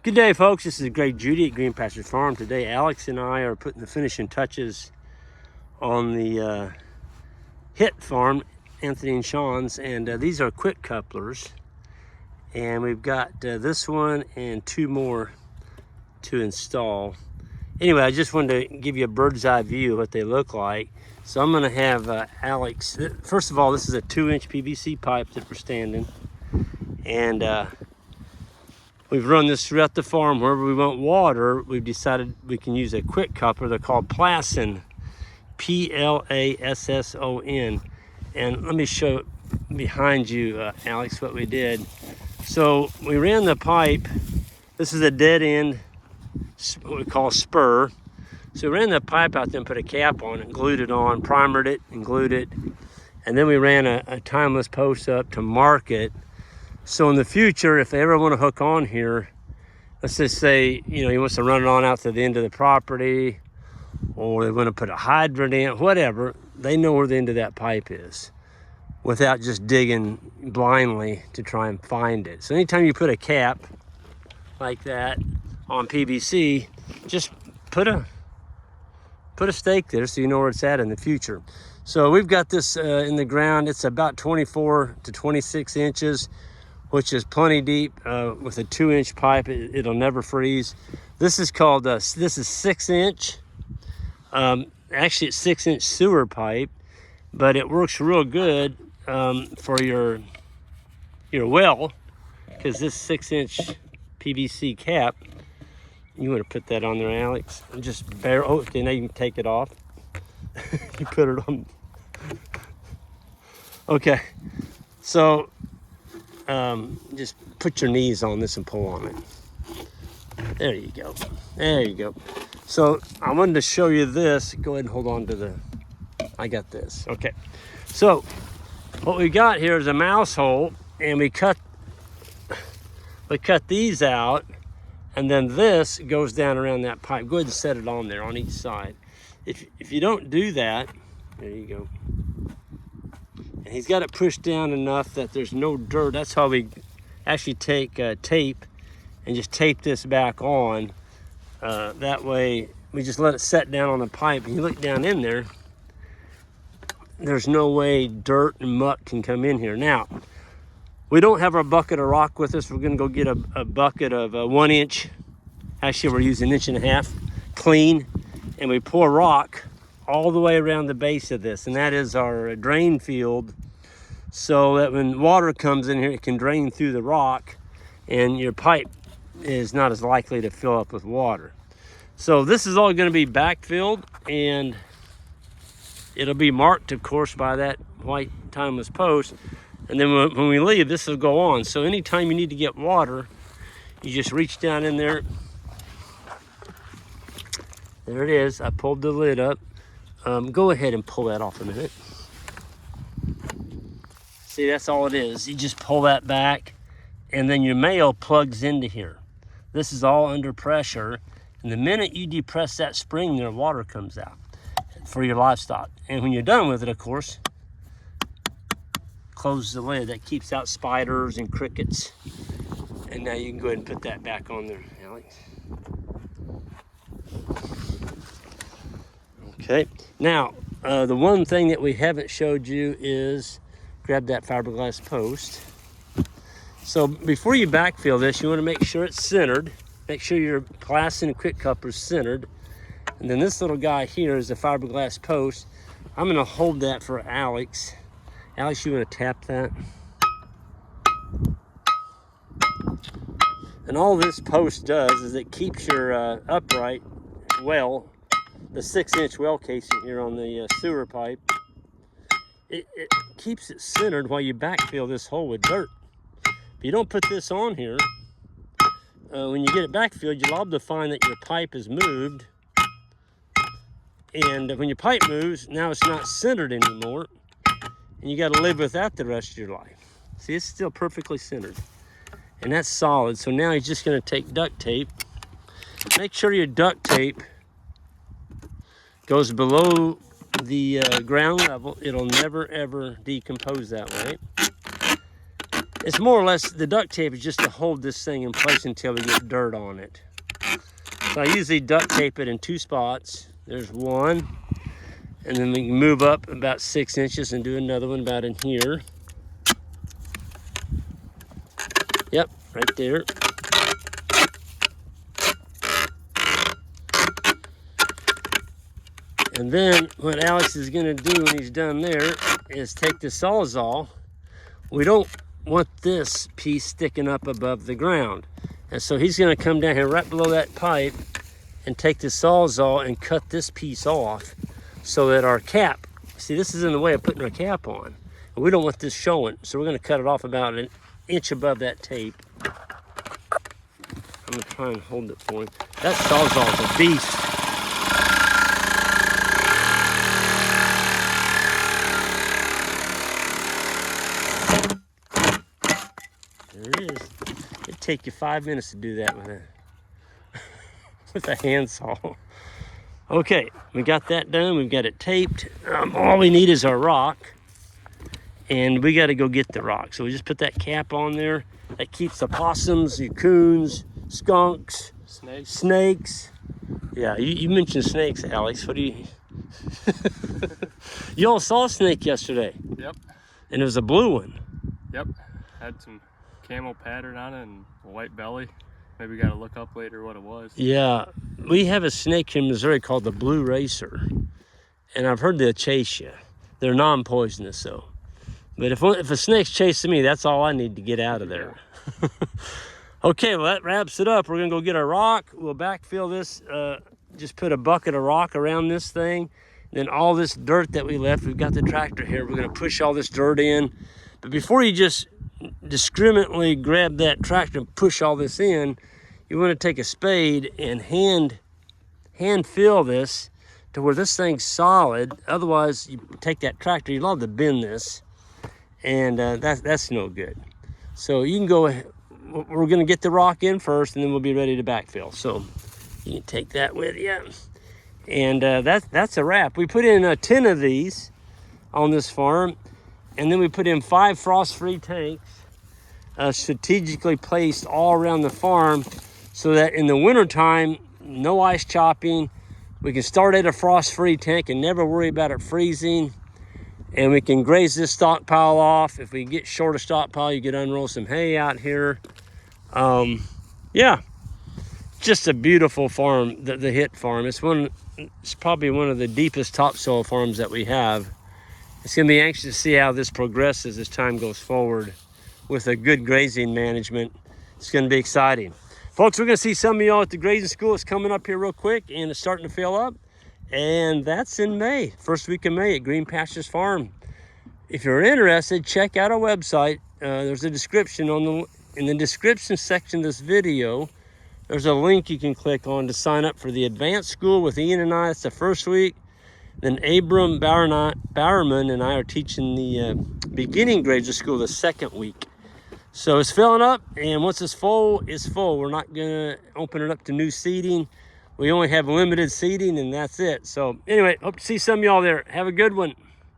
Good day, folks. This is Greg Judy at Green Pastures Farm. Today, Alex and I are putting the finishing touches on the hit farm, Anthony and Sean's, and these are quick couplers. And we've got this one and two more to install. Anyway, I just wanted to give you a bird's eye view of what they look like. So I'm going to have Alex. First of all, this is a 2-inch PVC pipe that we're standing, and we've run this throughout the farm. Wherever we want water, we've decided we can use a quick coupler. They're called Plasson, P-L-A-S-S-O-N. And let me show behind you, Alex, what we did. So we ran the pipe. This is a dead end, what we call spur. So we ran the pipe out there and put a cap on it, glued it on, primered it and glued it. And then we ran a timeless post up to mark it. So in the future, if they ever want to hook on here, let's just say, you know, he wants to run it on out to the end of the property, or they want to put a hydrant in, whatever, they know where the end of that pipe is without just digging blindly to try and find it. So anytime you put a cap like that on PVC, just put a stake there so you know where it's at in the future. So we've got this in the ground. It's about 24 to 26 inches. Which is plenty deep with a 2-inch pipe. It'll never freeze. This is called, this is 6-inch. Actually, it's 6-inch sewer pipe, but it works real good for your well, because this 6-inch PVC cap, you want to put that on there, Alex, and just now you can take it off. You put it on. Okay, so just put your knees on this and pull on it. There you go. There you go. So I wanted to show you this. Go ahead and hold on to I got this. Okay. So what we got here is a mouse hole, and we cut these out, and then this goes down around that pipe. Go ahead and set it on there on each side. If you don't do that, there you go. And he's got it pushed down enough that there's no dirt. That's how we actually take tape and just tape this back on. That way, we just let it set down on the pipe. And you look down in there, there's no way dirt and muck can come in here. Now, we don't have our bucket of rock with us. We're gonna go get a bucket of 1 inch. Actually, we're using 1.5 inches clean. And we pour rock all the way around the base of this, and that is our drain field, so that when water comes in here, it can drain through the rock and your pipe is not as likely to fill up with water. So this is all going to be backfilled, and it'll be marked, of course, by that white timeless post. And then when we leave, this will go on. So anytime you need to get water, you just reach down in there. There it is. I pulled the lid up. Go ahead and pull that off a minute. See, that's all it is. You just pull that back, and then your male plugs into here. This is all under pressure, and the minute you depress that spring there, water comes out for your livestock. And when you're done with it, of course, close the lid. That keeps out spiders and crickets. And now you can go ahead and put that back on there, Alex. Okay, now the one thing that we haven't showed you is grab that fiberglass post. So before you backfill this, you want to make sure it's centered. Make sure your Plasson quick coupler is centered. And then this little guy here is a fiberglass post. I'm going to hold that for Alex. Alex, you want to tap that? And all this post does is it keeps your upright well, the 6-inch well casing here on the sewer pipe, it keeps it centered while you backfill this hole with dirt. If you don't put this on here, when you get it backfilled, you're liable to find that your pipe is moved. And when your pipe moves, now it's not centered anymore. And you got to live with that the rest of your life. See, it's still perfectly centered. And that's solid. So now he's just going to take duct tape. Make sure your duct tape goes below the ground level. It'll never ever decompose that way. It's more or less, the duct tape is just to hold this thing in place until we get dirt on it. So I usually duct tape it in 2 spots. There's one, and then we can move up about 6 inches and do another one about in here. Yep, right there. And then what Alex is gonna do when he's done there is take the Sawzall. We don't want this piece sticking up above the ground. And so he's gonna come down here right below that pipe and take the Sawzall and cut this piece off so that our cap, see, this is in the way of putting our cap on. And we don't want this showing, so we're gonna cut it off about an inch above that tape. I'm gonna try and hold it for him. That Sawzall is a beast. There it is. It'd take you 5 minutes to do that with a with a handsaw. Okay, we got that done. We've got it taped. All we need is our rock, and we got to go get the rock. So we just put that cap on there. That keeps the possums, the coons, skunks, snakes. Yeah, you mentioned snakes, Alex. What do you? You all saw a snake yesterday. Yep. And it was a blue one. Yep. Had some camel pattern on it and a white belly. Maybe we got to look up later what it was. Yeah, we have a snake in Missouri called the blue racer, and I've heard they'll chase you. They're non-poisonous though. But if a snake's chasing me, that's all I need to get out of there. Okay, well that wraps it up. We're gonna go get our rock. We'll backfill this. Just put a bucket of rock around this thing. Then all this dirt that we left, we've got the tractor here. We're gonna push all this dirt in. But before you just discriminately grab that tractor and push all this in, you want to take a spade and hand fill this to where this thing's solid. Otherwise, you take that tractor, you'll have to bend this, and that's no good. So you can go, we're going to get the rock in first, and then we'll be ready to backfill. So you can take that with you, and that's a wrap. We put in 10 of these on this farm, and then we put in 5 frost-free tanks, strategically placed all around the farm so that in the wintertime, no ice chopping, we can start at a frost-free tank and never worry about it freezing, and we can graze this stockpile off. If we get short of stockpile, you could unroll some hay out here. Yeah, just a beautiful farm, the Hit farm. It's probably one of the deepest topsoil farms that we have. It's gonna be anxious to see how this progresses as time goes forward with a good grazing management. It's gonna be exciting. Folks, we're gonna see some of y'all at the grazing school. It's coming up here real quick and it's starting to fill up. And that's in May, first week of May at Green Pastures Farm. If you're interested, check out our website. There's a description in the description section of this video. There's a link you can click on to sign up for the advanced school with Ian and I. It's the first week. Then Abram Bowerman and I are teaching the beginning grades of school the second week. So it's filling up, and once it's full, it's full. We're not gonna open it up to new seating. We only have limited seating, and that's it. So anyway, hope to see some of y'all there. Have a good one.